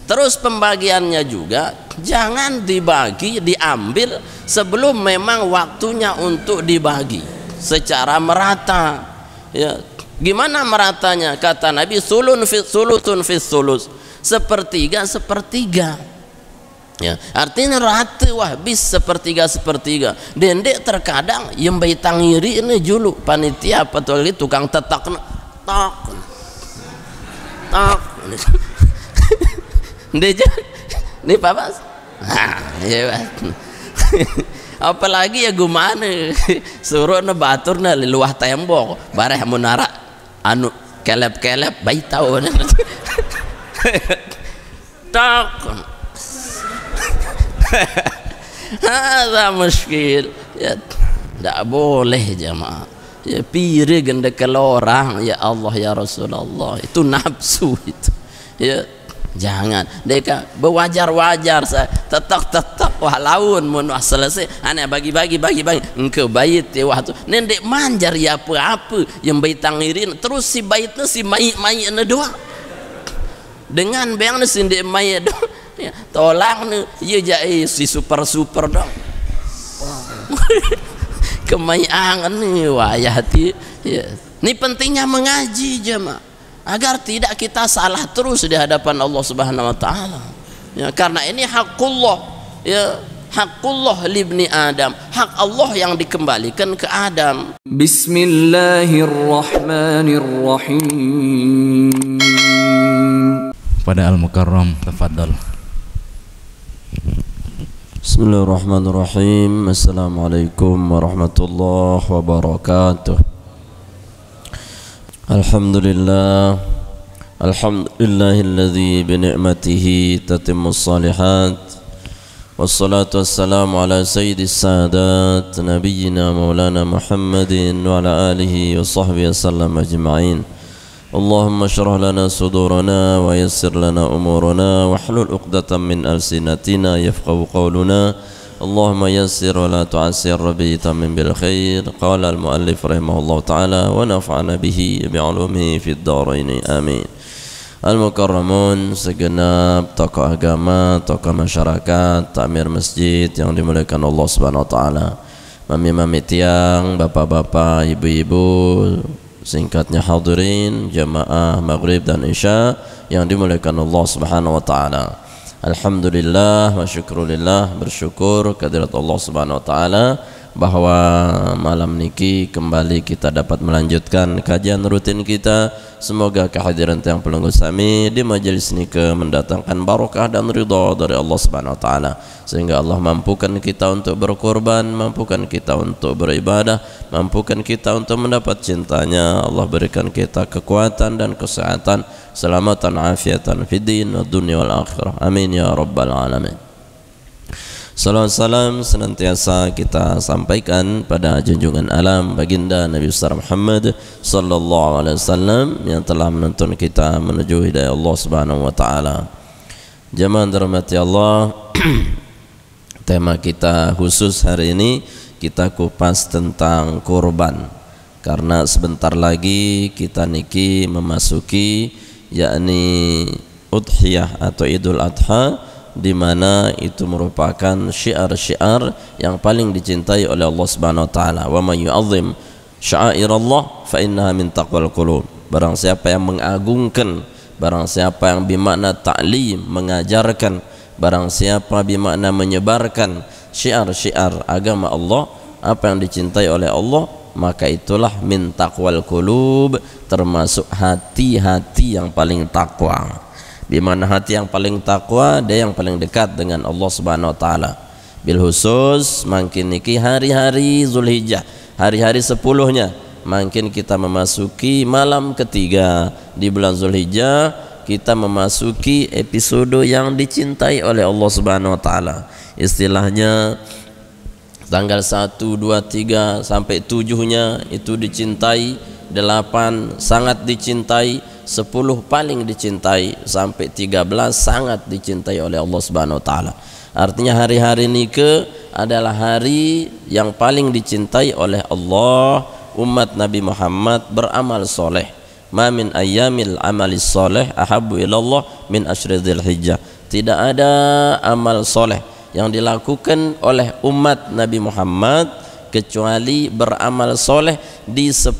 Terus pembagiannya juga jangan dibagi, diambil sebelum memang waktunya untuk dibagi secara merata. Ya, gimana meratanya? Kata Nabi, sulusun fis sulus, sepertiga sepertiga. Ya, artinya rata wahbis sepertiga. Dendek terkadang yang bayi tangiri ini julu panitia apa tuh tukang tetak tak. Ini Pak. Apalagi ya gimana suruh batur na luah tembok bareh munara anu kelep bayi tahu tak ada muskil ya, tidak boleh jemaah ya, pire ganda kalau orang ya Allah ya Rasulullah itu nafsu itu ya. Jangan mereka bewajar-wajar saya tetap wah laun mun selesai aneh bagi engke bait ya wah tu nendek manjar ya apa yang bait tangirin terus si baitnya si mayit doang dengan bang si ndek mayit doang ya, tolak ya jai si super dong kemayangan nih wayah hati ya. Ini pentingnya mengaji jemaah agar tidak kita salah terus di hadapan Allah Subhanahu wa taala. Ya, karena ini hakullah, ya, hakullah libni Adam, hak Allah yang dikembalikan ke Adam. Bismillahirrahmanirrahim. Pada Al-Mukarram, tafadhal. Bismillahirrahmanirrahim. Assalamualaikum warahmatullahi wabarakatuh. Alhamdulillahilladzi bini'matihi tatimmus salihat wassalatu wassalamu ala sayyidis sadat nabiyyina maulana Muhammadin wa ala alihi wa sahbihi wasallam ajma'in. Allahumma shrah lana sudurana wa yassir lana umurana wa hlul uqdatan min alsinatina yafqahu qawluna. Allahumma yassir wa la tu'assir bi tammin bil khair. Qala al muallif rahimahullah ta'ala wa nafa'ana bihi bi'ulumihi fid dharain amin. Al mukarramun, segenap tokoh agama, tokoh masyarakat, takmir masjid yang dimuliakan Allah Subhanahu wa taala, mami-mami tiang, bapak-bapak, ibu-ibu, singkatnya hadirin jamaah maghrib dan isya yang dimuliakan Allah Subhanahu wa taala. Alhamdulillah wa syukurillah, bersyukur kehadirat Allah Subhanahu wa taala bahwa malam niki kembali kita dapat melanjutkan kajian rutin kita. Semoga kehadiran yang pelunggu sami di majelis niki mendatangkan barokah dan ridha dari Allah Subhanahu wa taala, sehingga Allah mampukan kita untuk berkorban, mampukan kita untuk beribadah, mampukan kita untuk mendapat cintanya. Allah berikan kita kekuatan dan kesehatan, selamatan afiatan fid din wa dunya wal akhirah. Amin ya rabbal alamin. Salam salam senantiasa kita sampaikan pada junjungan alam baginda Nabi besar Muhammad sallallahu alaihi wasallam yang telah menuntun kita menuju hidayah Allah Subhanahu wa taala. Jamaah dirahmati Allah, tema kita khusus hari ini kita kupas tentang kurban, karena sebentar lagi kita niki memasuki yakni udhiyah atau Idul Adha, di mana itu merupakan syiar-syiar yang paling dicintai oleh Allah Subhanahu wa taala. Wa may yu'azzim sya'airallah fa innaha min taqwal qulub. Barang siapa yang mengagungkan, barang siapa yang bermakna ta'lim, mengajarkan, barang siapa bermakna menyebarkan syiar-syiar agama Allah, apa yang dicintai oleh Allah, maka itulah min taqwal qulub, termasuk hati-hati yang paling takwa. Di mana hati yang paling takwa, dia yang paling dekat dengan Allah Subhanahu wa taala. Bil khusus makin niki hari-hari Zulhijjah, hari-hari 10-nya, makin kita memasuki malam ketiga di bulan Zulhijjah, kita memasuki episode yang dicintai oleh Allah Subhanahu wa taala. Istilahnya tanggal 1, 2, 3 sampai 7-nya itu dicintai, 8 sangat dicintai, 10 paling dicintai, sampai 13 sangat dicintai oleh Allah Subhanahu wa taala. Artinya hari-hari nike adalah hari yang paling dicintai oleh Allah. Umat Nabi Muhammad beramal soleh, Ma min ayyamil amalis soleh ahabbu ilallah min asyri dzulhijjah. Tidak ada amal soleh yang dilakukan oleh umat Nabi Muhammad kecuali beramal soleh di 10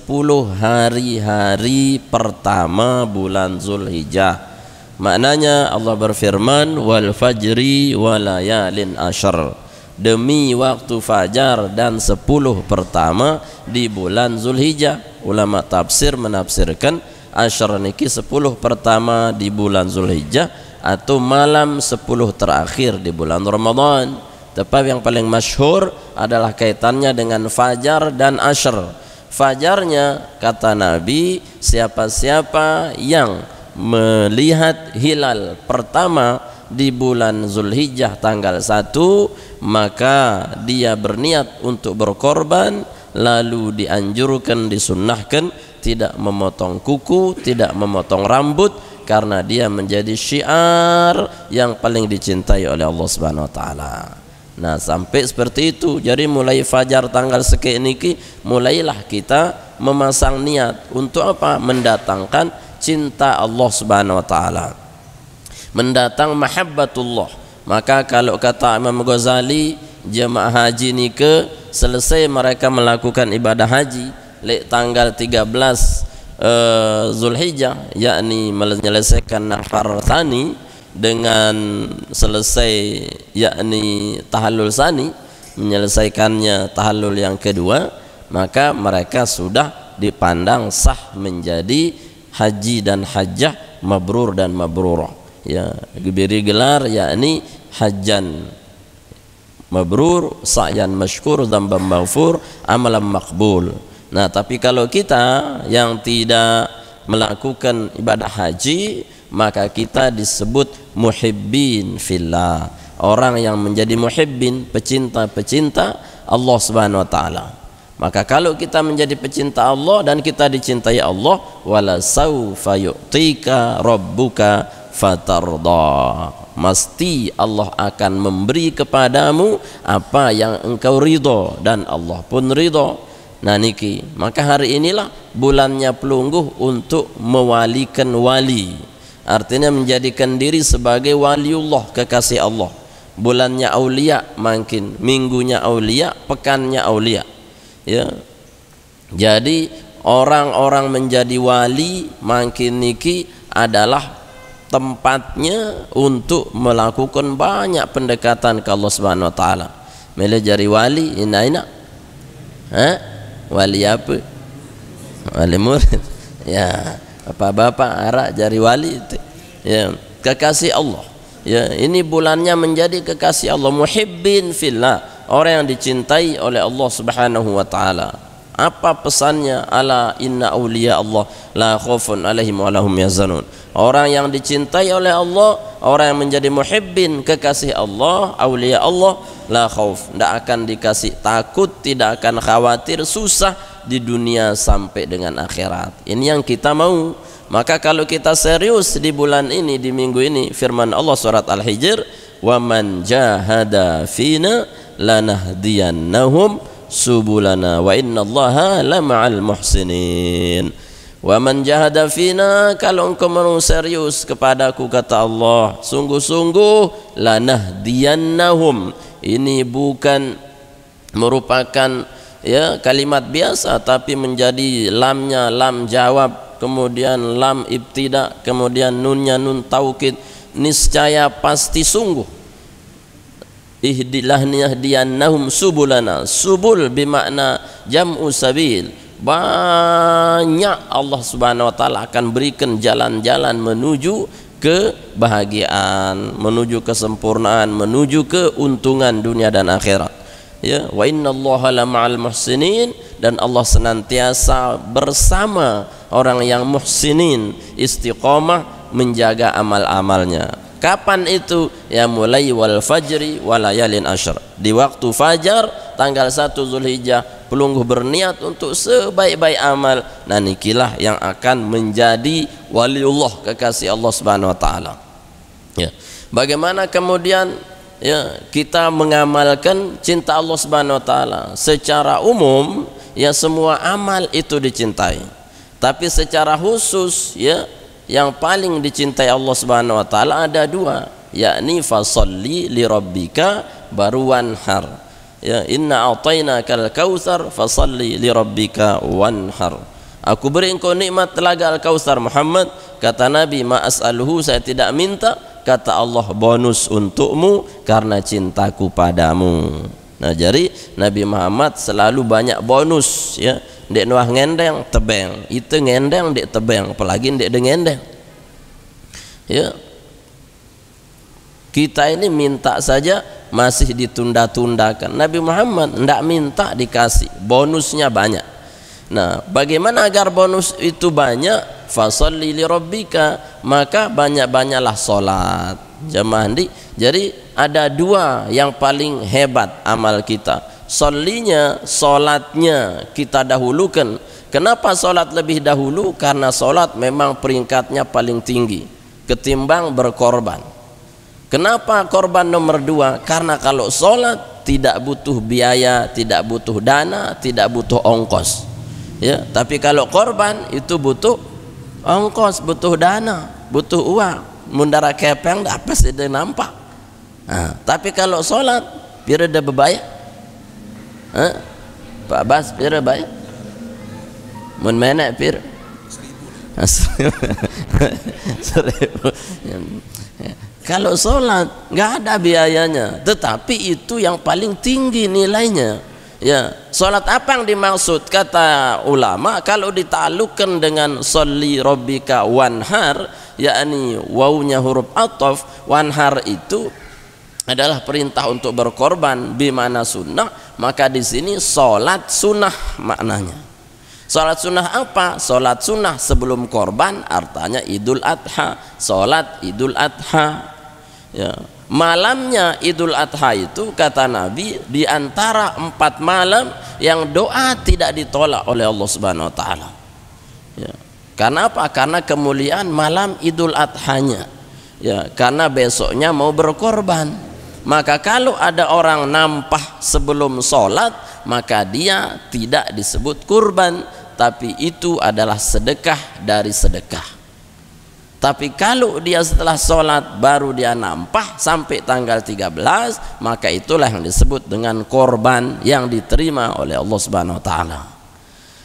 hari-hari pertama bulan Zulhijjah. Maknanya Allah berfirman, wal fajri walayalin asyr, demi waktu fajar dan 10 pertama di bulan Zulhijjah. Ulama tafsir menafsirkan asyr niki 10 pertama di bulan Zulhijjah atau malam 10 terakhir di bulan Ramadan. Tetapi yang paling masyhur adalah kaitannya dengan fajar dan asyr. Fajarnya kata Nabi, siapa-siapa yang melihat hilal pertama di bulan Zulhijjah tanggal 1, maka dia berniat untuk berkorban, lalu dianjurkan, disunnahkan tidak memotong kuku, tidak memotong rambut, karena dia menjadi syiar yang paling dicintai oleh Allah Subhanahu wa taala. Nah, sampai seperti itu. Jadi mulai fajar tanggal sekian niki mulailah kita memasang niat untuk apa? Mendatangkan cinta Allah Subhanahu wa taala, mendatang mahabbatullah. Maka kalau kata Imam Ghazali, jemaah haji nike selesai mereka melakukan ibadah haji tanggal 13 Zulhijjah, yakni menyelesaikan nafar tsani dengan selesai, yakni tahallul tsani, menyelesaikannya tahallul yang kedua, maka mereka sudah dipandang sah menjadi haji dan hajjah mabrur dan mabrurah, ya, diberi gelar yakni hajjan mabrur, sa'yan masykur, dzamban maghfur, amalan maqbul. Nah, tapi kalau kita yang tidak melakukan ibadah haji, maka kita disebut muhibbin fillah, orang yang menjadi muhibbin, pecinta-pecinta Allah Subhanahu wa taala. Maka kalau kita menjadi pecinta Allah dan kita dicintai Allah, wala saufa yu'tika rabbuka fatarda, mesti Allah akan memberi kepadamu apa yang engkau ridho dan Allah pun ridho. Nah niki, maka hari inilah bulannya pelungguh untuk mewalikan wali, artinya menjadikan diri sebagai waliullah, kekasih Allah. Bulannya aulia, makin minggunya aulia, pekannya aulia, ya. Jadi orang-orang menjadi wali makin niki adalah tempatnya untuk melakukan banyak pendekatan ke Allah Subhanahu wa taala. Mele jadi wali ina wali apa? Wali murid. Ya, bapak-bapak arak jadi wali itu. Ya, kekasih Allah. Ya, ini bulannya menjadi kekasih Allah, muhibbin fillah, orang yang dicintai oleh Allah Subhanahu wa taala. Apa pesannya? Ala inna awliya Allah la khaufun alaihim wa lahum yahzanun. Orang yang dicintai oleh Allah, orang yang menjadi muhibbin, kekasih Allah, awliya Allah, la khauf, tidak akan dikasih takut, tidak akan khawatir, susah di dunia sampai dengan akhirat. Ini yang kita mau. Maka kalau kita serius di bulan ini, di minggu ini, firman Allah surat Al-Hijr, wa man jahada fina lanahdiyannahum subulana wa innallaha lama'al muhsinin. Wa man jahada fina, kalau engkau mau serius kepadaku, kata Allah, sungguh-sungguh, lanahdiyannahum, ini bukan merupakan ya kalimat biasa, tapi menjadi lamnya lam jawab, kemudian lam ibtida, kemudian nunnya nun taukid, niscaya pasti sungguh. Ihdilahniyannahum subulana, subul bermakna jam'u sabil, banyak Allah Subhanahu wa taala akan berikan jalan-jalan menuju kebahagiaan, menuju kesempurnaan, menuju keuntungan dunia dan akhirat. Ya, wa innallaha lama'al muhsinin, dan Allah senantiasa bersama orang yang muhsinin, istiqomah menjaga amal-amalnya. Kapan itu? Ya mulai wal fajri walayalin asyr, di waktu fajar tanggal 1 Zulhijjah pelungguh berniat untuk sebaik-baik amal. Nah nikilah yang akan menjadi waliullah, kekasih Allah Subhanahu wa taala. Ya. Bagaimana kemudian ya kita mengamalkan cinta Allah Subhanahu wa taala? Secara umum ya semua amal itu dicintai. Tapi secara khusus ya, yang paling dicintai Allah Subhanahu wa taala ada dua, yakni fasalli li rabbika baru wanhar. Ya, inna a'tainakal kautsar fasalli li rabbika wanhar. Aku beri engkau nikmat telaga Al-Kautsar Muhammad, kata Nabi, ma as'aluhu, saya tidak minta, kata Allah, bonus untukmu karena cintaku padamu. Nah, jadi Nabi Muhammad selalu banyak bonus ya. Dek nuah ngendeng tebeng, itu ngendeng dek tebeng, apalagi dek de ngendeng. Ya. Kita ini minta saja masih ditunda-tundakan. Nabi Muhammad tidak minta dikasih, bonusnya banyak. Nah, bagaimana agar bonus itu banyak? Fasalli li rabbika, maka banyak-banyaklah salat. Jemaah di. Jadi ada dua yang paling hebat amal kita. Sallinya, salatnya kita dahulukan. Kenapa salat lebih dahulu? Karena salat memang peringkatnya paling tinggi ketimbang berkorban. Kenapa korban nomor dua? Karena kalau salat tidak butuh biaya, tidak butuh dana, tidak butuh ongkos. Ya, tapi kalau korban itu butuh ongkos, butuh dana, butuh uang. Mundara kepeng dah apa sih dia nampak. Nah, tapi kalau salat biar ada bebayar. Pak Bas pira bayar? Mun menek pira? 1.000. Kalau sholat nggak ada biayanya, tetapi itu yang paling tinggi nilainya. Ya, sholat apa yang dimaksud? Kata ulama, kalau ditaklukkan dengan sholli rabbika wanhar, yakni wawunya huruf ataf, wanhar itu adalah perintah untuk berkorban bimana sunnah, maka di sini sholat sunnah maknanya. Sholat sunnah apa? Sholat sunnah sebelum korban, artinya Idul Adha, sholat Idul Adha. Ya. Malamnya Idul Adha itu kata Nabi di antara 4 malam yang doa tidak ditolak oleh Allah Subhanahu Wa Taala. Ya. Karena apa? Karena kemuliaan malam Idul Adhanya. Ya, karena besoknya mau berkorban. Maka kalau ada orang nampah sebelum sholat, maka dia tidak disebut kurban, tapi itu adalah sedekah dari sedekah. Tapi kalau dia setelah sholat baru dia nampah sampai tanggal 13, maka itulah yang disebut dengan korban yang diterima oleh Allah Subhanahu Wa Taala.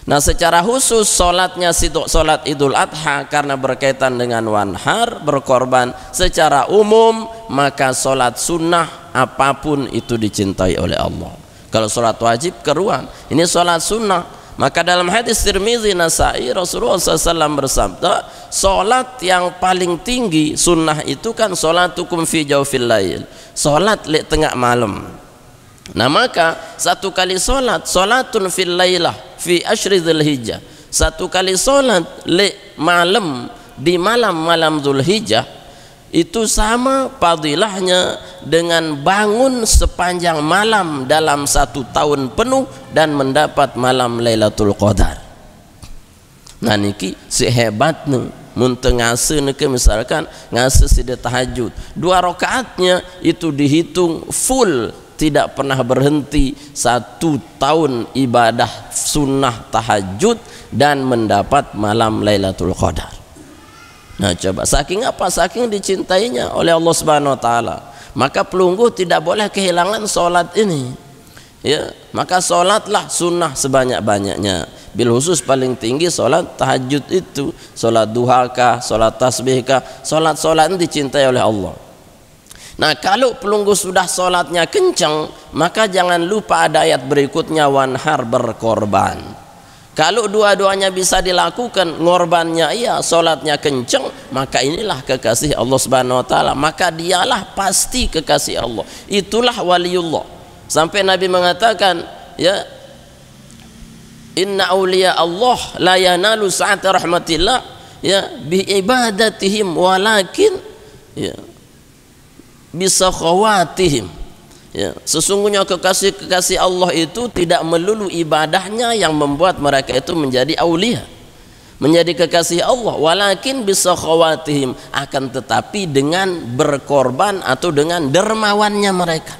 Nah, secara khusus sholatnya sholat Idul Adha karena berkaitan dengan wanhar, berkorban. Secara umum maka sholat sunnah apapun itu dicintai oleh Allah. Kalau sholat wajib keruan, ini sholat sunnah. Maka dalam hadis Tirmizi Nasai, Rasulullah SAW bersabda, sholat yang paling tinggi sunnah itu kan sholatukum fi jawfil lail, sholat di tengah malam. Nah, maka satu kali sholat, sholatun fil lailah fi ashri dzulhijjah, satu kali sholat li malam di malam-malam Dzulhijjah itu sama fadilahnya dengan bangun sepanjang malam dalam 1 tahun penuh dan mendapat malam Lailatul Qadar. Nah, niki si hebatnya mun teu ngase neke misalkan ngase sida tahajud 2 rakaatnya itu dihitung full, tidak pernah berhenti 1 tahun ibadah sunnah tahajud dan mendapat malam Lailatul Qadar. Nah, coba saking apa? Saking dicintainya oleh Allah Subhanahu Wa Taala, maka pelungguh tidak boleh kehilangan sholat ini. Ya, maka sholatlah sunnah sebanyak-banyaknya. Bil khusus paling tinggi sholat tahajud itu, sholat duha kah, sholat tasbih kah, sholat-sholat ini dicintai oleh Allah. Nah, kalau pelungguh sudah sholatnya kencang, maka jangan lupa ada ayat berikutnya, wanhar, berkorban. Kalau dua-duanya bisa dilakukan, ngorbannya iya, sholatnya kencang, maka inilah kekasih Allah Subhanahu Wa Taala. Maka dialah pasti kekasih Allah. Itulah waliullah. Sampai Nabi mengatakan, ya, inna awliya Allah la yanalu sa'ata rahmatillah, ya, bi ibadatihim walakin, ya, bisa khawatihim. Ya, sesungguhnya kekasih-kekasih Allah itu tidak melulu ibadahnya yang membuat mereka itu menjadi aulia, menjadi kekasih Allah, walakin bisa khawatihim, akan tetapi dengan berkorban atau dengan dermawannya mereka.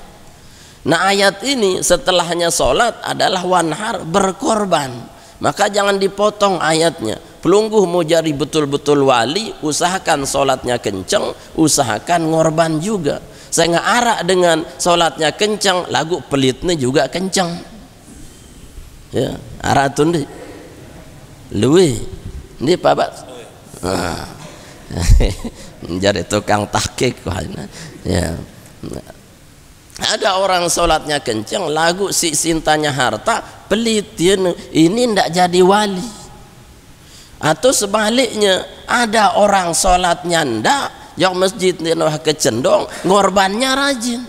Nah, ayat ini setelahnya sholat adalah wanhar, berkorban. Maka jangan dipotong ayatnya, pelungguh mau jadi betul-betul wali, usahakan sholatnya kencang, usahakan ngorban juga. Saya nggak arak dengan sholatnya kencang, lagu pelitnya juga kencang. Ya, arak tuh nih, luwe, ini Pak Bas. Jadi tukang tahqiq, ya. Ada orang sholatnya kencang, lagu si cintanya harta, pelit dia, ini ndak jadi wali. Atau sebaliknya, ada orang sholatnya ndak, yang masjid dia kecendong, ngorbannya rajin.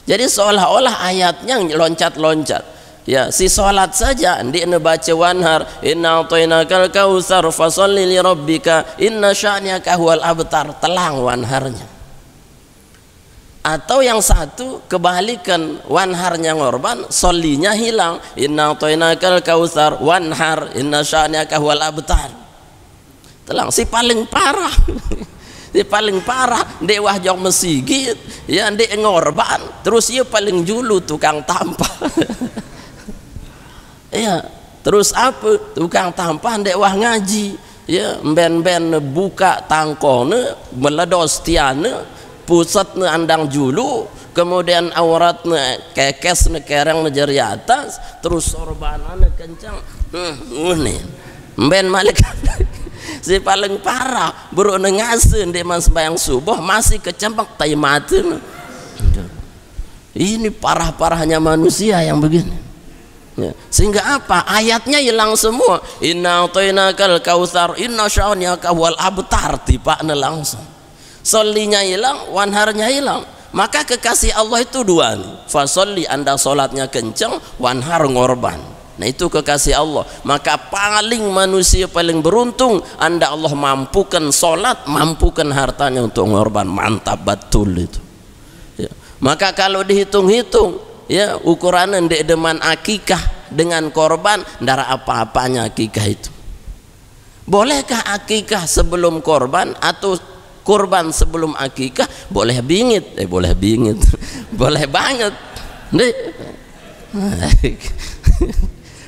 Jadi seolah-olah ayatnya loncat-loncat. Ya, si sholat saja dia baca wanhar, inna a'tainakal kautsar fasholli li rabbika inna sya'naka huwal abtar, telang wanharnya. Atau yang satu kebalikan, wanharnya ngorban, solinya hilang, inna a'tainakal kautsar wanhar inna sya'naka huwal abtar, telang. Si paling parah si paling parah dek wahjong mesigit, ya dek ngorban, terus dia paling julu tukang tampah. Ya, terus apa tukang tampah dek wah ngaji, ya ben-ben buka tangkone meledos tiane, pusatnya andang julu, kemudian auratnya kekes kereng jari atas, terus sorbanane kencang, nih ben malik. Si paling parah buruk nengasen dia mas bayang subuh masih kecempak tai mati. Ini parah-parahnya manusia yang begini, ya. Sehingga apa, ayatnya hilang semua, inna a'tainakal kautsar inna sya'naka huwal abtar, tipaknya langsung, solinya hilang, wanharnya hilang. Maka kekasih Allah itu dua nih, fasolli, anda sholatnya kencang, wanhar ngorban. Nah itu kekasih Allah. Maka paling manusia paling beruntung, anda Allah mampukan sholat, mampukan hartanya untuk ngorban. Mantap betul itu, ya. Maka kalau dihitung-hitung, ya ukurannya ndek deman akikah dengan korban, ndara apa-apanya akikah itu. Bolehkah akikah sebelum korban atau korban sebelum akikah? Boleh bingit, boleh bingit. Boleh banget, ndek.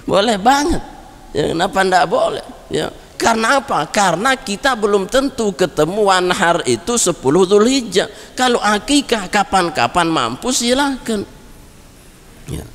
Boleh banget, ya, kenapa ndak boleh, ya? Karena apa? Karena kita belum tentu ketemu wanhar itu 10 Dzulhijjah. Kalau akikah kapan-kapan mampu silakan, ya.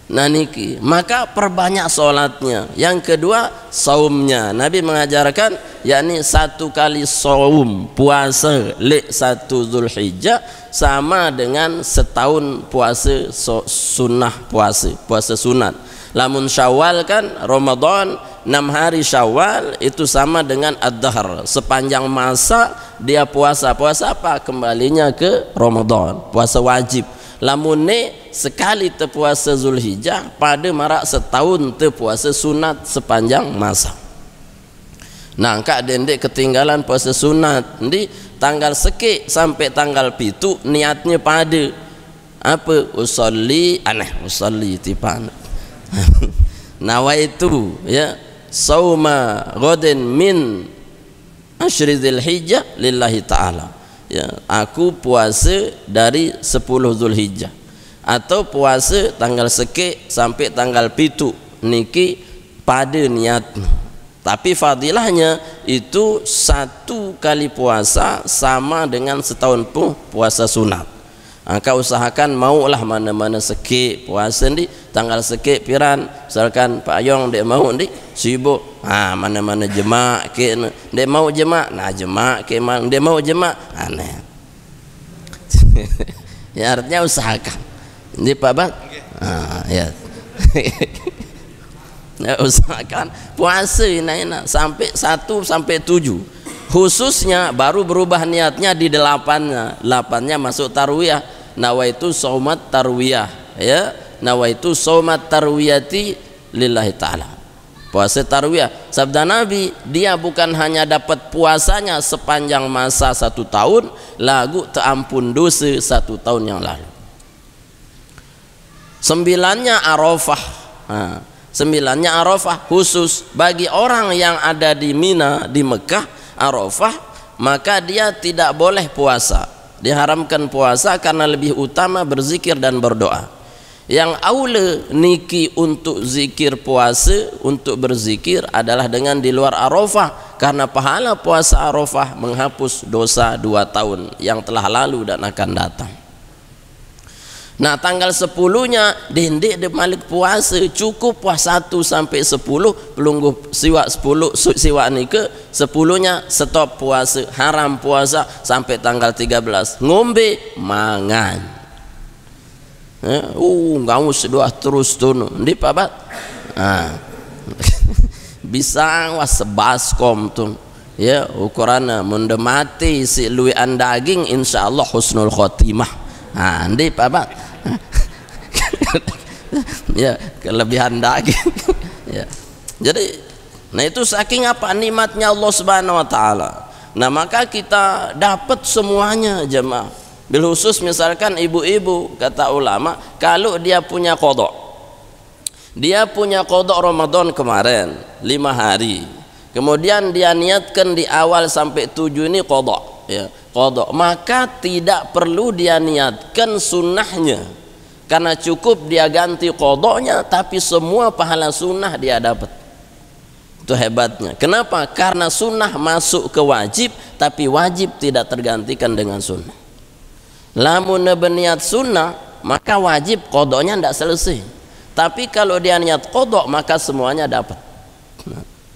Nah niki, maka perbanyak sholatnya. Yang kedua, saumnya. Nabi mengajarkan, yakni 1 kali saum puasa le 1 Dzulhijjah sama dengan setahun puasa sunnah, puasa sunat. Lamun Syawal kan Ramadan 6 hari Syawal itu sama dengan ad-dahr, sepanjang masa dia puasa. Puasa apa? Kembalinya ke Ramadan, puasa wajib. Lamun ne sekali te puasa Zulhijjah pada marak setahun te puasa sunat sepanjang masa. Nah kak dendek ketinggalan puasa sunat di tanggal seke sampai tanggal pitu, niatnya pada apa? Usolli tipan nawaitu, ya, sauma ghadan min asyri Dzulhijjah lillahi ta'ala, ya, aku puasa dari 10 Dzulhijjah atau puasa tanggal seke sampai tanggal pitu niki pada niat. Tapi fadilahnya itu 1 kali puasa sama dengan setahun pun puasa sunat. Angka usahakan maulah mana-mana seke puasa di tanggal seke piran, misalkan Pak Yong dia mau di sibuk, mana-mana jemaah ke dia mau jemaah, nah jemaah ke mana dia mau jemaah, aneh. Ya artinya usahakan ini Pak Bang, ya. Ya usahakan puasa ini sampai 1 sampai 7, khususnya baru berubah niatnya di 8-nya masuk tarwiyah, nawaitu shaumat tarwiyah, ya, nawaitu shaumat tarwiyati lillahi ta'ala, puasa tarwiyah. Sabda Nabi, dia bukan hanya dapat puasanya sepanjang masa 1 tahun, lagu terampun dosa 1 tahun yang lalu. 9-nya Arafah. 9-nya Arafah khusus bagi orang yang ada di Mina, di Mekah, Arafah, maka dia tidak boleh puasa, diharamkan puasa karena lebih utama berzikir dan berdoa. Yang aula niki untuk zikir puasa, untuk berzikir adalah dengan di luar Arafah, karena pahala puasa Arafah menghapus dosa 2 tahun yang telah lalu dan akan datang. Nah, tanggal 10-nya dendek de malik puasa, cukup puasa 1 sampai 10, pelungguh siwak 10 siwak nike, 10-nya stop puasa, haram puasa sampai tanggal 13. Ngombe mangan. Kamu sudah terus tuh di pabat. Bisa was sebaskom tuh. Ya, ukurannya mendemati si luian daging insyaallah husnul khotimah. Di pabat. Ya, kelebihan daging. Ya. Jadi, nah itu saking apa nikmatnya Allah Subhanahu wa taala. Nah, maka kita dapat semuanya jemaah. Bil khusus misalkan ibu-ibu, kata ulama, kalau dia punya qada, Ramadan kemarin 5 hari, kemudian dia niatkan di awal sampai 7 ini qada, ya, qada, maka tidak perlu dia niatkan sunnahnya, karena cukup dia ganti qadanya, tapi semua pahala sunnah dia dapat. Itu hebatnya. Kenapa? Karena sunnah masuk ke wajib, tapi wajib tidak tergantikan dengan sunnah. Lamun berniat sunnah, maka wajib qadanya tidak selesai. Tapi kalau dia niat qada, maka semuanya dapat.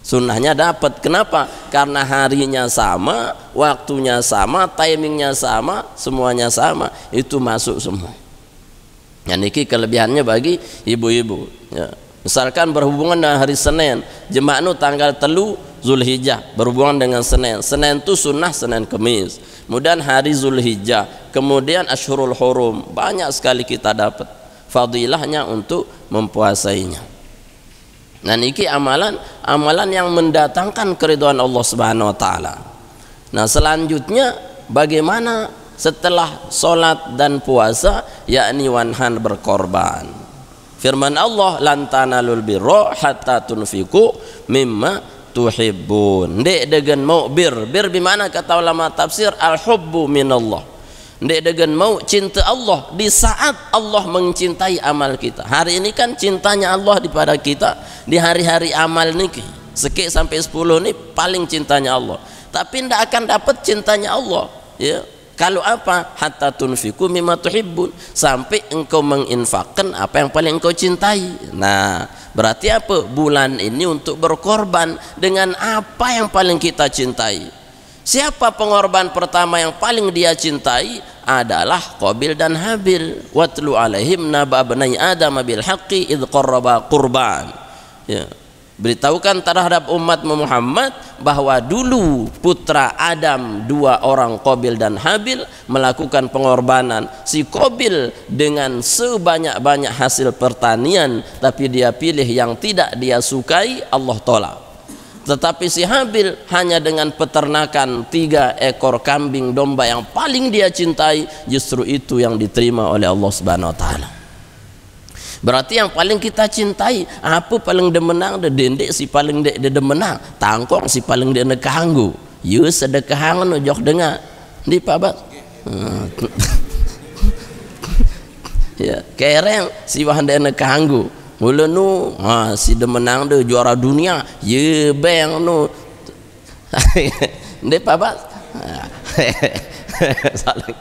Sunnahnya dapat. Kenapa? Karena harinya sama, waktunya sama, timingnya sama, semuanya sama. Itu masuk semua. Yang ini kelebihannya bagi ibu-ibu. Ya. Misalkan berhubungan dengan hari Senin, jemaah nu tanggal 3 Zulhijjah berhubungan dengan Senin. Senin itu sunnah, Senin Kemis. Kemudian hari Zulhijjah, kemudian Ashurul Hurum, banyak sekali kita dapat fadilahnya untuk mempuasainya. Nah, niki amalan yang mendatangkan keridhaan Allah Subhanahu wa taala. Nah, selanjutnya bagaimana setelah sholat dan puasa, yakni wanhan berkorban. Firman Allah, lan tanalul birra hatta tunfiqu mimma tuhibbun. Ndek dengan mau bir bimana kata ulama tafsir al-hubbu minallah. Ndek dengan mau cinta Allah di saat Allah mencintai amal kita. Hari ini kan cintanya Allah kepada kita di hari-hari amal niki. Sekik sampai 10 ini paling cintanya Allah. Tapi ndak akan dapat cintanya Allah, ya. Kalau apa? Hatta tunfiqu mimma tuhibbun, sampai engkau menginfakkan apa yang paling engkau cintai. Nah, berarti apa? Bulan ini untuk berkorban dengan apa yang paling kita cintai. Siapa pengorban pertama yang paling dia cintai? Adalah Qabil dan Habil. Watlu alaihim naba bani Adam bil haqqi id qarraba qurban. Ya. Beritahukan terhadap umat Muhammad bahwa dulu putra Adam 2 orang Qabil dan Habil melakukan pengorbanan. Si Qabil dengan sebanyak-banyak hasil pertanian, tapi dia pilih yang tidak dia sukai, Allah tolak. Tetapi si Habil hanya dengan peternakan 3 ekor kambing domba yang paling dia cintai, justru itu yang diterima oleh Allah Subhanahu wa taala. Berarti yang paling kita cintai apa paling demenang de dendek si paling de demenang, tangkong si paling de nekanggu. Ye sedekahan no jok dengar di pabat. Ya, kereng si wah de nekanggu. Mula nu si demenang de juara dunia, ye beng nu. Di pabat. Saling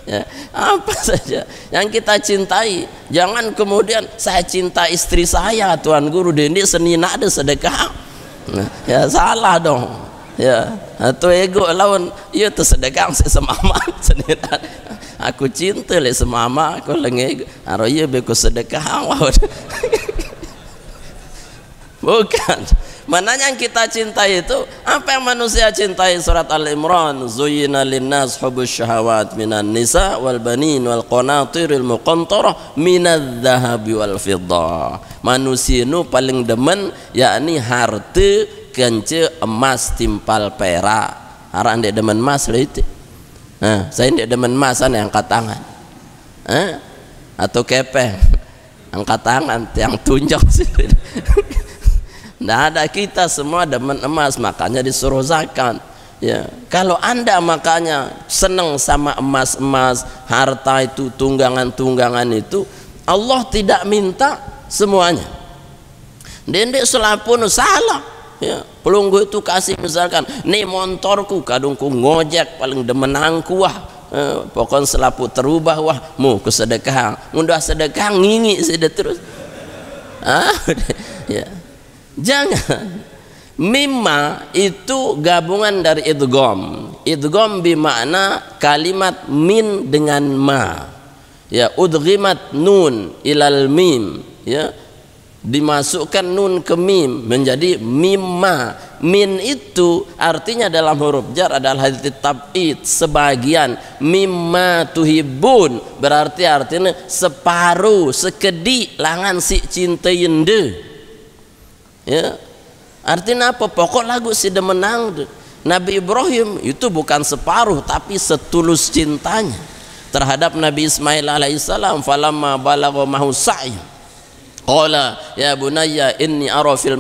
ya, apa saja yang kita cintai. Jangan kemudian saya cinta istri saya, Tuan Guru Dendi senina ada sedekah. Ya salah dong. Ya, atau ego lawan ieu teu sedekah semama senina. Aku cinta le semama, aku lengeg aro ieu be ku sedekah. Bukan. Mana yang kita cintai itu apa yang manusia cintai. Surat Al-Imran, zuyyina linnas hubbus syahawat minan nisa wal banin wal qanatiril muqantarah minadz dhahabi wal fiddah. Manusia nu paling demen yakni harta kence emas timpal perak. Haran dia demen emas lah itu. Saya dia demen emas an angkat tangan. Atau kepeng angkat tangan yang tunjuk sih. Nah, ada kita semua demen emas, makanya disuruh zakat. Ya, kalau anda makanya senang sama emas-emas, harta itu, tunggangan-tunggangan itu, Allah tidak minta semuanya. Dendek selapun salah. Ya, pelunggu itu kasih misalkan, nih motorku kadungku ngojek paling demenangku wah. Pokoknya selapu terubah wah mu ke sedekah. Mundah sedekah ngingi sudah terus. Ya. Jangan. Mimma itu gabungan dari idgham. Idgham bermakna kalimat min dengan ma. Ya, udghimat nun ilal mim. Ya, dimasukkan nun ke mim menjadi mimma. Min itu artinya dalam huruf jar adalah hadits tab'id, sebagian. Mimma tuhibbun berarti artinya separuh, sekedik langan si cinta yende. Ya, artinya apa? Pokok lagu si demenang. Nabi Ibrahim itu bukan separuh tapi setulus cintanya terhadap Nabi Ismail alaihissalam. Falamma balagha mahu sa'y qala ya bunayya inni ara fil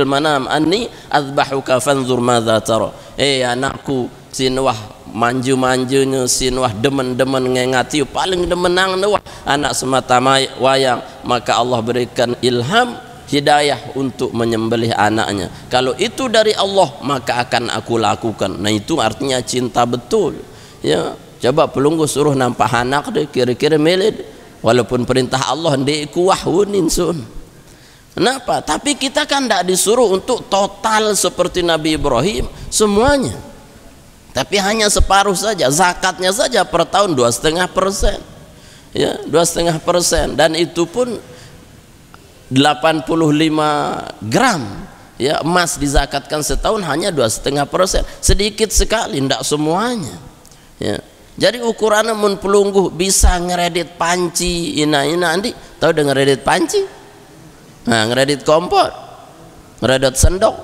manam anni azbahuka fanzur madza tara. Anakku sinwah manju-manjunya sinwah demen-demen ngengati paling demenang wah anak semata wayang, maka Allah berikan ilham hidayah untuk menyembelih anaknya. Kalau itu dari Allah maka akan aku lakukan. Nah itu artinya cinta betul. Ya, coba pelunggu suruh nampak anak deh kira-kira meled. Walaupun perintah Allah ndek kuah wunin sun. Kenapa? Tapi kita kan tidak disuruh untuk total seperti Nabi Ibrahim semuanya. Tapi hanya separuh saja. Zakatnya saja per tahun 2,5%. Ya, 2,5%, dan itu pun 85 gram. Ya, emas dizakatkan setahun hanya 2,5%. Sedikit sekali, tidak semuanya. Ya. Jadi ukurannya mun pelungguh bisa ngeredit panci ina andi, tahu dengan ngeredit panci? Nah, ngeredit kompor, ngeredit sendok,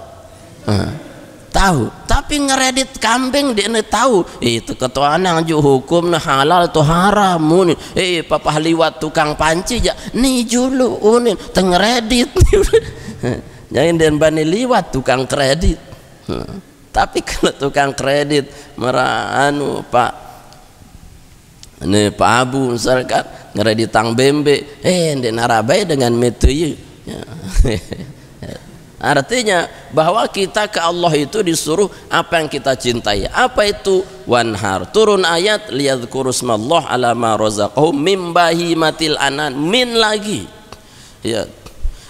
tahu. Tapi ngeredit kambing dia tahu. Itu ketua nang ju hukum nah halal atau haram munin. Papa liwat tukang panci ja, nih julu unin tengredit. Jangan den bani liwat tukang kredit. Tapi kalau tukang kredit meranu Pak ini Pak Abu misalkan ngeredit tang bembe, ndek narabai dengan metode. Ya. Artinya bahwa kita ke Allah itu disuruh apa yang kita cintai. Apa itu? Wanhar. Turun ayat liyadhkuru smallah ala ma razaqahum min bahimatil anan. Min lagi. Ya.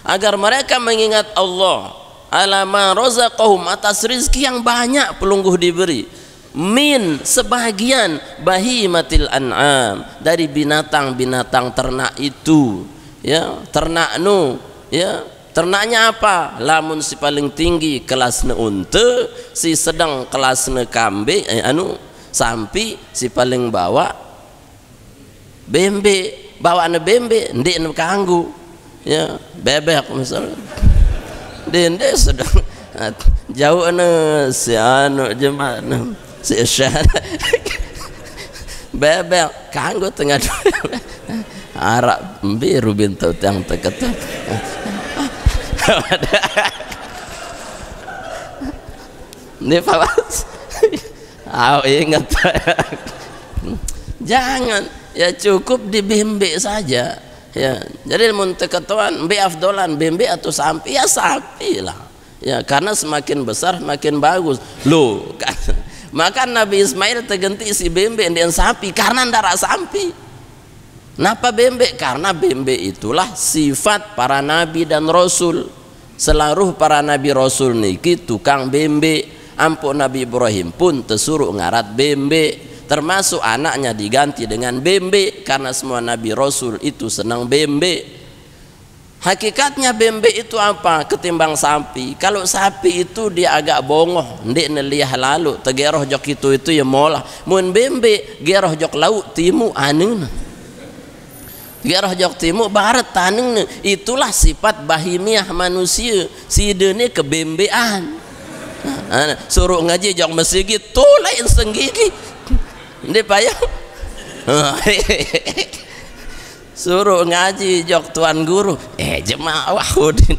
Agar mereka mengingat Allah ala ma razaqahum, atas rezeki yang banyak pelungguh diberi. Min sebagian bahimatil an'am, dari binatang-binatang ternak itu. Ya, ternak nu, ya. Ternaknya apa? Lamun si paling tinggi kelasnya unta, si sedang kelasnya kambing, sampi, si paling bawah bembe, bawaannya bembe, ndek nu kanggu, ya bebek misalnya, dende sedang jauh si jemaah si bebek kanggu tengah arak biru bintau yang terketuk. Ini Pak, ingat jangan, ya cukup di bembe saja. Ya, jadi munteketuan be afdolan bembe atau sapi, ya sapi lah. Ya, karena semakin besar semakin bagus. Loh, kan. Maka Nabi Ismail terganti si bembe dan sapi karena ndara sapi. Kenapa bembe? Karena bembe itulah sifat para nabi dan rasul. Seluruh para nabi rasul niki tukang bembe. Ampun Nabi Ibrahim pun tersuruh ngarat bembe, termasuk anaknya diganti dengan bembe karena semua nabi rasul itu senang bembe. Hakikatnya bembe itu apa? Ketimbang sapi. Kalau sapi itu dia agak bongoh, ndek neliah lalu tegeroh jok itu ya molah. Mun bembe geroh jok laut timu anun. Geroh jok timu barat tanung. Itulah sifat bahimiah manusia. Sidene kebembean. Suruh ngaji jok masjid tuh lain senggigi. Ndek payah. Suruh ngaji jok tuan guru jemaah wahudin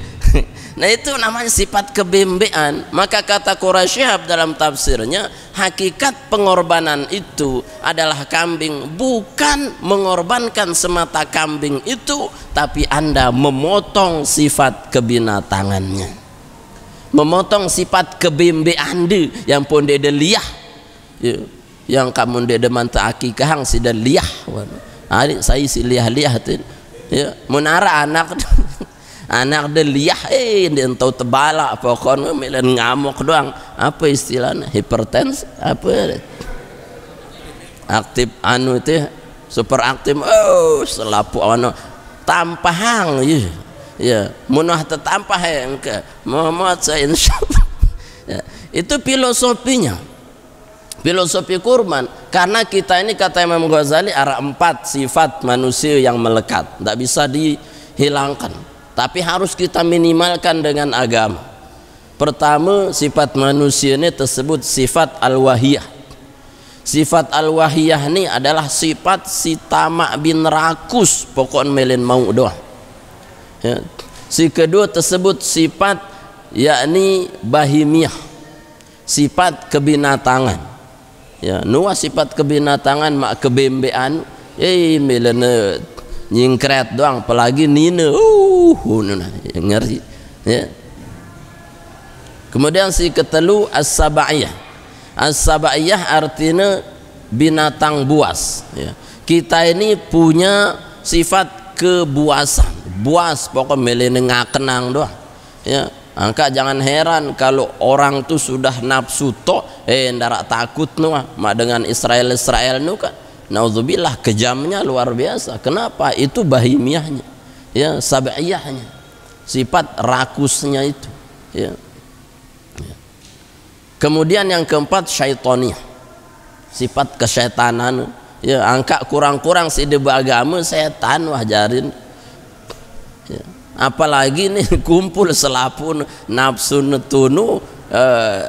Nah itu namanya sifat kebembean. Maka kata Quraisy Shihab dalam tafsirnya, hakikat pengorbanan itu adalah kambing, bukan mengorbankan semata kambing itu, tapi Anda memotong sifat kebinatangannya, memotong sifat kebembean Anda yang pun dia liah, yang kamu dia manta akikahang sida liah. Hari saya si liah-liah tu, ya menara anak anak dia liah, dia tahu tebala pokoknya milen ngamuk doang. Apa istilahnya, hipertensi apa aktif anu itu super aktif, oh selapu anu tampahang ya munah tetampah yang ke Muhammad saya insyaallah ya, itu filosofinya, filosofi kurban. Karena kita ini kata Imam Ghazali ada 4 sifat manusia yang melekat, tidak bisa dihilangkan, tapi harus kita minimalkan dengan agama. Pertama, sifat manusia ini tersebut sifat al-wahiyah. Sifat al-wahiyah ini adalah sifat si tamak bin rakus, pokok melen mau doang ya. Si kedua tersebut sifat yakni bahimiyah, sifat kebinatangan ya. Nuah sifat kebinatangan mak kebembean melen nyingkret doang, apalagi nina ngeri ya. Kemudian si ketelu as-sabaiyah. As-sabaiyah artinya binatang buas ya. Kita ini punya sifat kebuasan, buas pokok melene ngakenang doang ya. Angka jangan heran kalau orang tuh sudah nafsu tok ndarak takut nuah mak dengan Israel nu kan, naudzubillah, kejamnya luar biasa. Kenapa? Itu bahimiyahnya ya, sabaiyahnya, sifat rakusnya itu ya. Kemudian yang keempat syaitaniyah, sifat kesyaitanannya ya. Angka kurang-kurang si deba agama setan wajarin ya. Apalagi nih kumpul selapun nafsu netunu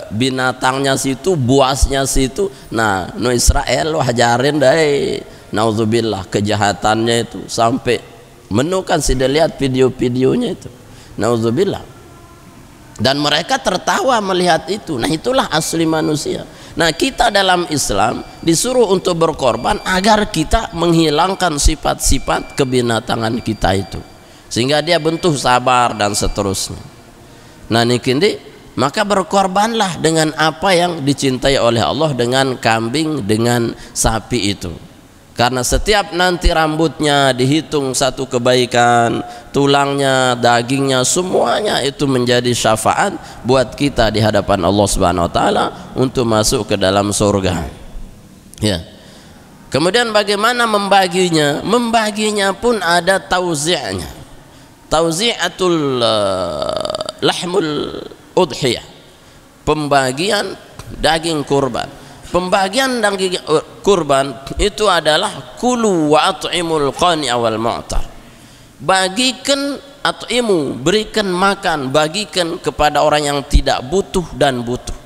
binatangnya situ, buasnya situ. Nah no Israel wajarin deh, naudzubillah, kejahatannya itu sampai menukan si lihat video-videonya itu, naudzubillah. Dan mereka tertawa melihat itu. Nah itulah asli manusia. Nah kita dalam Islam disuruh untuk berkorban agar kita menghilangkan sifat-sifat kebinatangan kita itu, sehingga dia bentuk sabar dan seterusnya. Nah nikindi, maka berkorbanlah dengan apa yang dicintai oleh Allah, dengan kambing, dengan sapi itu. Karena setiap nanti rambutnya dihitung satu kebaikan, tulangnya, dagingnya, semuanya itu menjadi syafaat buat kita di hadapan Allah Subhanahu wa taala untuk masuk ke dalam surga. Ya. Kemudian bagaimana membaginya? Membaginya pun ada tauzi'nya. Tauzi'atul lahmul udhiyah. Pembagian daging kurban. Pembagian daging kurban itu adalah kulu wa at'imul qani'a wal mu'tar. Bagikan at'imu, berikan makan, bagikan kepada orang yang tidak butuh dan butuh.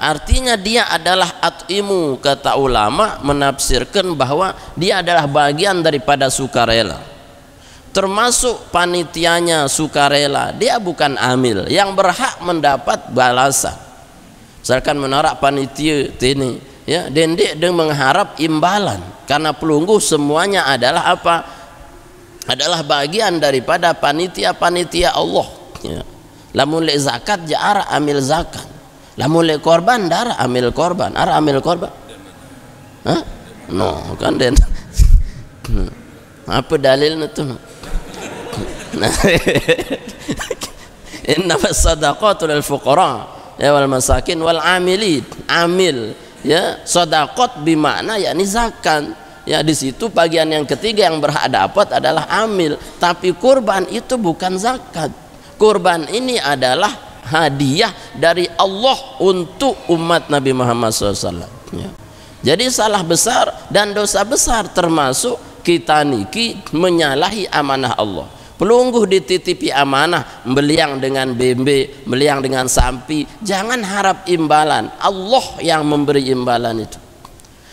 Artinya dia adalah at'imu, kata ulama menafsirkan bahwa dia adalah bagian daripada sukarela. Termasuk panitianya sukarela, dia bukan amil yang berhak mendapat balasan. Misalkan menarak panitia ini ya, dan dia mengharap imbalan karena pelungguh semuanya adalah apa? Adalah bagian daripada panitia-panitia Allah ya. Lamun le zakat ja'ara amil zakat, lamun le korban darah amil korban, ara amil korban. Hah? No, kan den. Apa dalilnya tuh? Inna as-sadaqatu lil fuqara ya wal masakin wal amilin. Amil ya, sedekah bermakna yakni zakat ya. Di situ bagian yang ketiga yang berhak dapat adalah amil. Tapi kurban itu bukan zakat. Kurban ini adalah hadiah dari Allah untuk umat Nabi Muhammad SAW ya. Jadi salah besar dan dosa besar termasuk kita niki menyalahi amanah Allah. Pelungguh dititipi amanah, beliang dengan bembe, beliang dengan sampi, jangan harap imbalan. Allah yang memberi imbalan itu.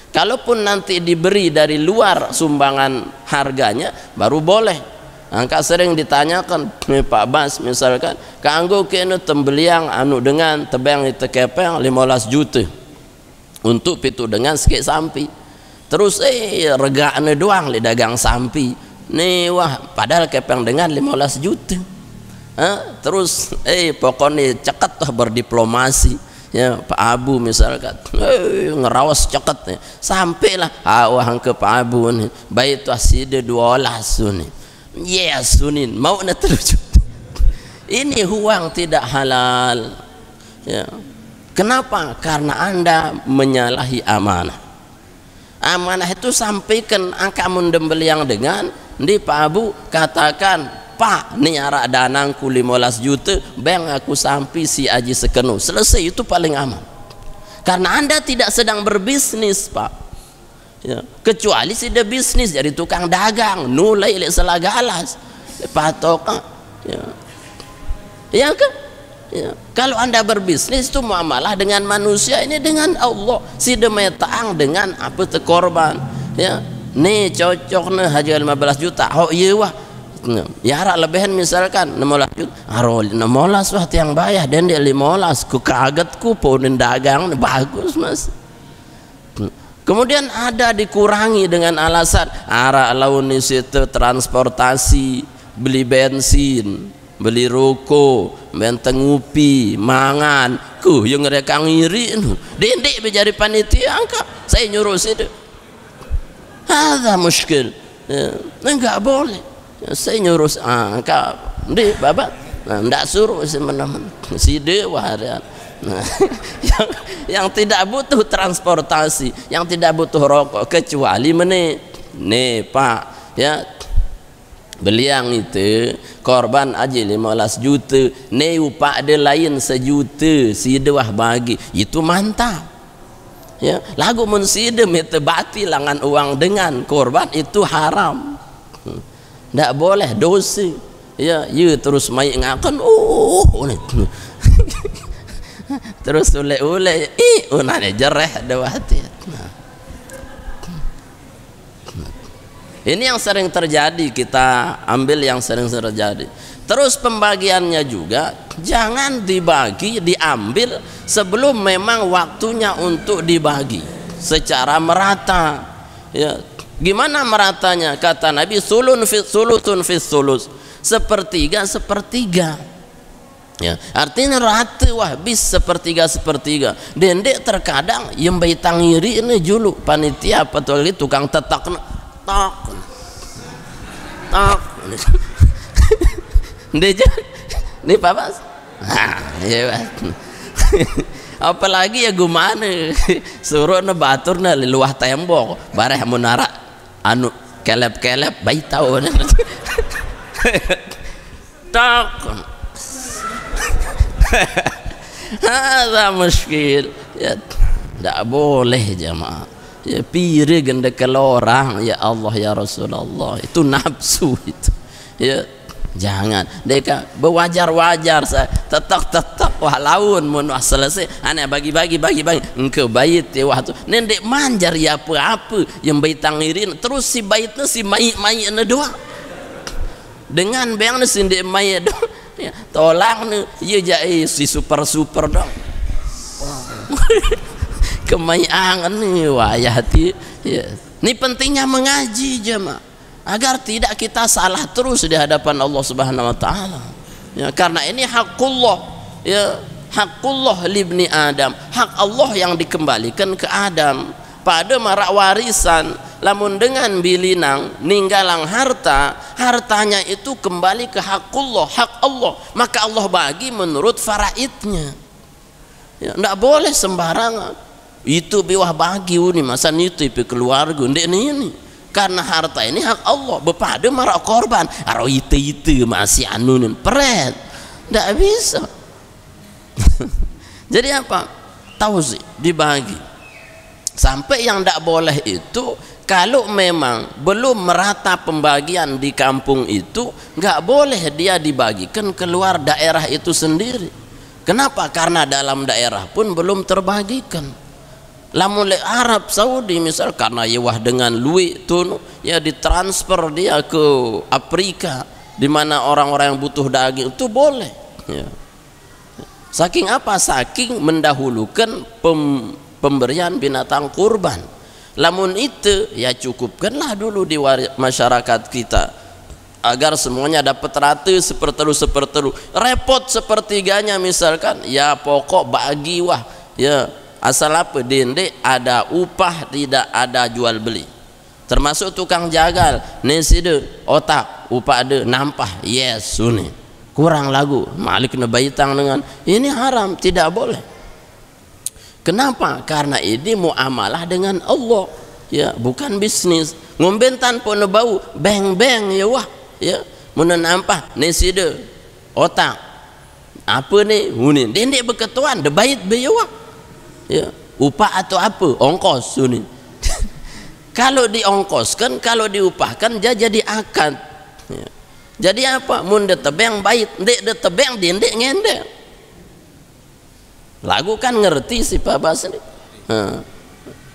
Kalaupun nanti diberi dari luar sumbangan harganya baru boleh. Angka sering ditanyakan Pak Bas misalkan, kanggo kene tembeliang anu dengan tebang itu kepeng 15 juta untuk pitu dengan sikit sampi. Terus regane doang li dagang sampi. Nih wah padahal kepeng dengan 15 juta. Terus pokoknya ceket tuh berdiplomasi. Ya Pak Abu misalkan ngerawas ceket nih. Sampailah awah ke Pak Abu nih. Baik tu aside 12 nih. Yes, Sunin mau nak terus. Ini uang tidak halal. Ya. Kenapa? Karena Anda menyalahi amanah. Amanah itu sampaikan angka mendembel yang dengan di Pak Abu katakan, Pak, ni arak danangku 15 juta, bang aku sampai si aji sekenu. Selesai, itu paling aman. Karena Anda tidak sedang berbisnis, Pak. Ya, kecuali sudah bisnis jadi tukang dagang nulai selagalas patok ya kan ya. Kalau Anda berbisnis itu muamalah dengan manusia, ini dengan Allah sudah metaang dengan apa tu korban ya. Nih cocok nih haji 15 juta oh iya wah ya arak lebihan misalkan 16 juta aro 16 wah tiang bayar dan dia 15 ku kagetku pun dagang bagus mas. Kemudian ada dikurangi dengan alasan arah laun situ transportasi, beli bensin, beli rokok, benteng upi, mangan, yang mereka ngiri, dendik menjadi panitia angka, saya nyuruh situ, ada muskil, enggak boleh, saya nyuruh angka, deh bapak, enggak suruh semenang, si dewa Nah, yang tidak butuh transportasi, yang tidak butuh rokok kecuali nih Pak ya beliang itu korban aja 15 juta nih upah dia lain sejuta si dewah bagi itu mantap ya. Lagu mensidem itu batil langan uang dengan korban itu haram, tidak boleh dosa ya. Terus mai ngakan terus ule-ule unane jereh dewati. Ini yang sering terjadi, kita ambil yang sering terjadi. Terus pembagiannya juga jangan dibagi, diambil sebelum memang waktunya untuk dibagi secara merata ya. Gimana meratanya? Kata Nabi sulutun fis sulus, sepertiga ya, artinya rata wah bis sepertiga dendek terkadang yang bayi tangiri ini julu panitia apa tuh lagi tukang tetak tok ini papa ya apalagi ya gimana suruh batur luah tembok bareh menara anu kelep bayi tahu tok ada muskil ya, tidak boleh jemaah ya. Piri ganda kalau orang ya Allah ya Rasulullah itu nafsu itu ya. Jangan mereka bewajar-wajar saya tetap wah laun mun selesai aneh bagi engkau bait ya wah tu nendek manjar ya apa yang bait tangirin terus si baitnya si mai doang dengan bang si ndek mai doang ya, tolak nih ya jai si super dong kemayangan nih wayati ya. Ini pentingnya mengaji jemaah agar tidak kita salah terus di hadapan Allah Subhanahu wa taala ya, karena ini hakullah ya, hakullah libni Adam, hak Allah yang dikembalikan ke Adam pada marak warisan. Lamun dengan bilinang ninggalang hartanya itu kembali ke hakullah, hak Allah, maka Allah bagi menurut faraidnya ya, tidak boleh sembarangan itu biwah bagi ini masa itu keluarga ini karena harta ini hak Allah bepada marak korban aro itu masih anunin peret tidak bisa jadi apa tahu sih dibagi sampai yang tidak boleh itu kalau memang belum merata pembagian di kampung itu nggak boleh dia dibagikan keluar daerah itu sendiri. Kenapa? Karena dalam daerah pun belum terbagikan. Lamun Arab Saudi misal karena yewah dengan lui tunu ya ditransfer dia ke Afrika di mana orang-orang yang butuh daging itu boleh ya. Saking apa? Saking mendahulukan pemberian binatang kurban. Lamun itu ya cukupkanlah dulu di masyarakat kita agar semuanya dapat rata sepertelu. Repot sepertiganya misalkan, ya pokok bagi wah ya, asal apa dendek ada upah, tidak ada jual beli. Termasuk tukang jagal, neside otak upah ada nampah, yes suni kurang lagu malik nebaitang dengan ini haram, tidak boleh. Kenapa? Karena ini muamalah dengan Allah ya, bukan bisnis. Ngombentan pun bau beng ya wah ya, mun nampah neside otak apa ni huni dendek beketuan debait be ya wah ya, upah atau apa ongkos suni. Kalau diongkoskan, kalau diupahkan dia jadi akad ya. Jadi apa? Mun de tebeng bait, ndek de tebeng dendek ngendek. Lagu kan ngerti si Pak Bas ni.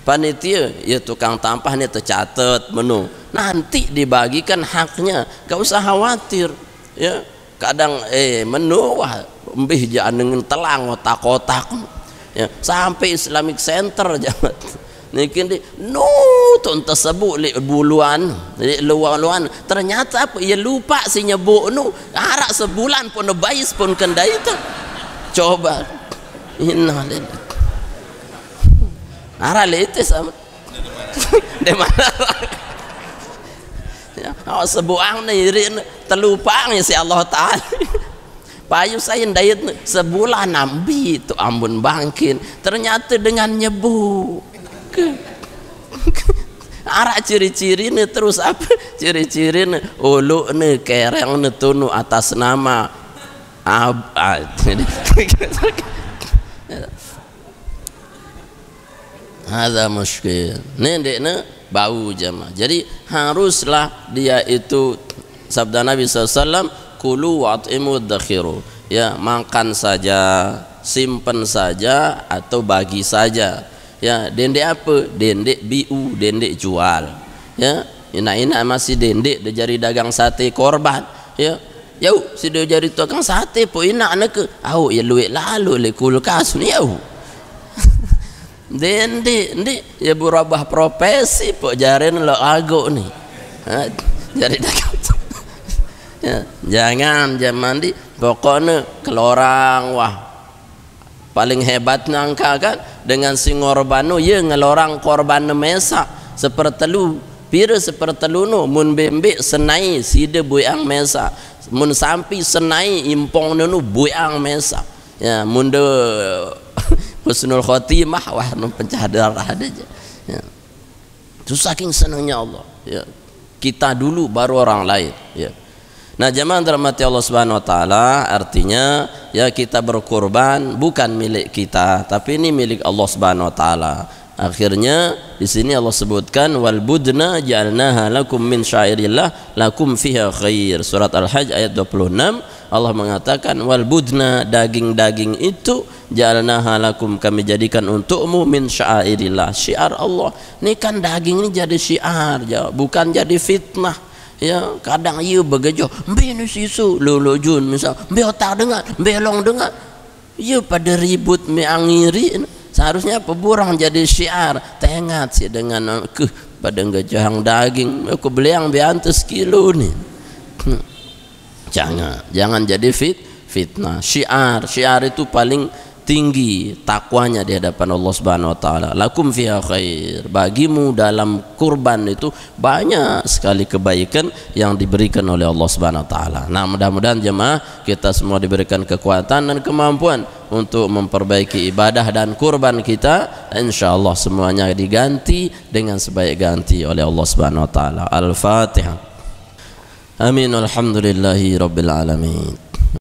Panitia ya tukang tampah ni tercatat menu. Nanti dibagikan haknya, gak usah khawatir ya. Kadang menu wah mbih jangan dengan telang otak-otak ya, sampai Islamic Center jangan nikin di no tuh tersebut li buluan li luan ternyata apa ya, lupa si nyebut nu arak sebulan pun nebais pun kendai itu coba innalillah arak lete sama di mana ya sebuang ni terlupa ya si Allah Taala payu saya ndait sebulan nambi tu ambun bangkin ternyata dengan nyebu arak ciri-ciri ni terus apa ciri-ciri ni ulu ni kereng ni tunu atas nama ada muskil ni dek ni bau jemaah. Jadi haruslah dia itu sabda Nabi SAW kulu wa'timu dakhiru ya, makan saja, simpen saja atau bagi saja ya. Dendek apa? Dendek biu, dendek jual ya. Ina masih dendek dia jadi dagang sate korban ya. Yau si dia jadi tukang sate po ina ke au ya luit lalu le kulkas ni yau dendek ya berubah profesi po jaren lo agak ni jadi dagang ya. Jangan mandi pokoknya kelorang wah paling hebat nangka kan dengan si ngorbanu ye ngelorang korban mesa sepertelu pira sepertelu no mun bembe senai side buang mesa mun sampi senai impong nu buang mesa ya, mun de husnul khotimah wah nu pencah darah aja ya. Itu saking senangnya Allah ya, kita dulu baru orang lain ya. Nah jemaah dirahmati Allah Subhanahu wa taala, artinya ya kita berkorban bukan milik kita, tapi ini milik Allah Subhanahu wa taala. Akhirnya di sini Allah sebutkan wal budna ja'alnaha lakum min syairillah lakum fiha khair. Surat Al-Hajj ayat 26 Allah mengatakan wal budna, daging-daging itu ja'alnaha lakum, kami jadikan untukmu min syairillah, syiar Allah. Ini kan daging ini jadi syiar ya, bukan jadi fitnah. Ya kadang ia begejo mbe ni sisu lolojun misal mbe otak dengar mbe long dengar ia pada ribut me angiri seharusnya peburang jadi syiar tengat sih dengan ke pada ngejang daging aku beli yang beantus kilo ni jangan jadi fitnah. Syiar itu paling tinggi takwanya di hadapan Allah Subhanahu wa taala. Lakum fiha khair, bagimu dalam kurban itu banyak sekali kebaikan yang diberikan oleh Allah Subhanahu wa taala. Nah, mudah-mudahan jemaah kita semua diberikan kekuatan dan kemampuan untuk memperbaiki ibadah dan kurban kita. Insyaallah semuanya diganti dengan sebaik ganti oleh Allah Subhanahu wa taala. Al-Fatihah. Amin. Alhamdulillahi rabbil alamin.